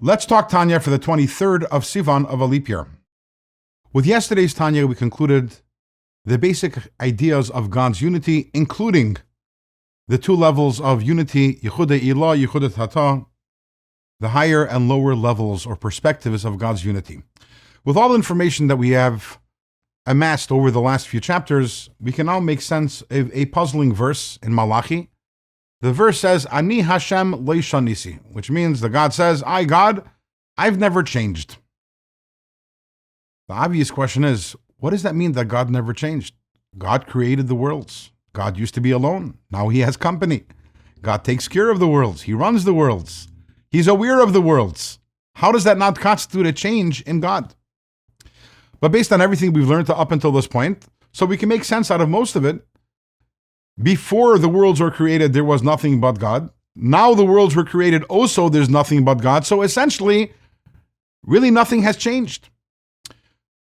Let's talk Tanya for the 23rd of Sivan of a leap year. With yesterday's Tanya, we concluded the basic ideas of God's unity, including the two levels of unity, Yichud Ilah, Yichud Hata, the higher and lower levels or perspectives of God's unity. With all the information that we have amassed over the last few chapters, we can now make sense of a puzzling verse in Malachi. The verse says, Ani Hashem lo shanisi, which means that God says, I, God, I've never changed. The obvious question is, what does that mean that God never changed? God created the worlds. God used to be alone. Now he has company. God takes care of the worlds. He runs the worlds. He's aware of the worlds. How does that not constitute a change in God? But based on everything we've learned up until this point, so we can make sense out of most of it, before the worlds were created, there was nothing but God. Now the worlds were created, also there's nothing but God. So essentially, really nothing has changed.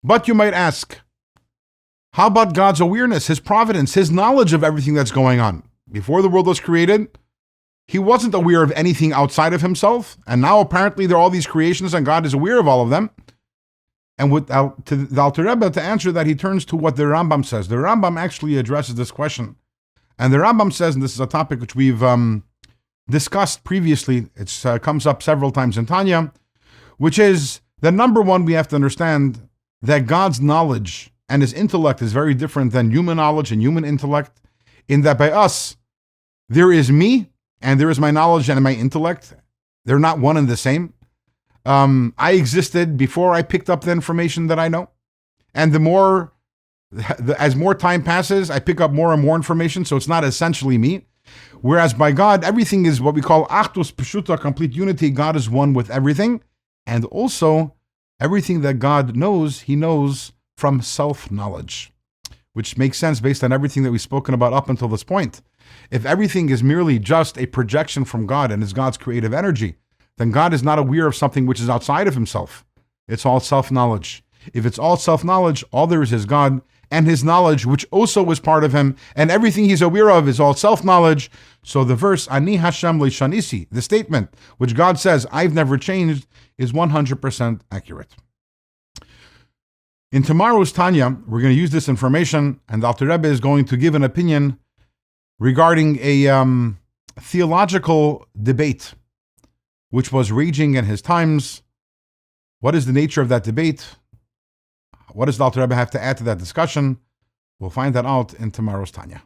But you might ask, how about God's awareness, His providence, His knowledge of everything that's going on? Before the world was created, He wasn't aware of anything outside of Himself. And now apparently there are all these creations and God is aware of all of them. And to the Alter Rebbe, to answer that, he turns to what the Rambam says. The Rambam actually addresses this question. And the Rambam says, and this is a topic which we've discussed previously, it comes up several times in Tanya, which is that number one, we have to understand that God's knowledge and His intellect is very different than human knowledge and human intellect, in that by us, there is me and there is my knowledge and my intellect. They're not one and the same. I existed before I picked up the information that I know. And as more time passes, I pick up more and more information, so it's not essentially me. Whereas by God, everything is what we call achdus peshuta, complete unity. God is one with everything. And also, everything that God knows, He knows from self-knowledge, which makes sense based on everything that we've spoken about up until this point. If everything is merely just a projection from God and is God's creative energy, then God is not aware of something which is outside of Himself. It's all self-knowledge. If it's all self-knowledge, all there is God and His knowledge, which also is part of Him, and everything He's aware of is all self-knowledge. So the verse, Ani Hashem lo shanisi, the statement, which God says, I've never changed, is 100% accurate. In tomorrow's Tanya, we're going to use this information, and the Alter Rebbe is going to give an opinion regarding a theological debate which was raging in his times. What is the nature of that debate? What does the Alter Rebbe have to add to that discussion? We'll find that out in tomorrow's Tanya.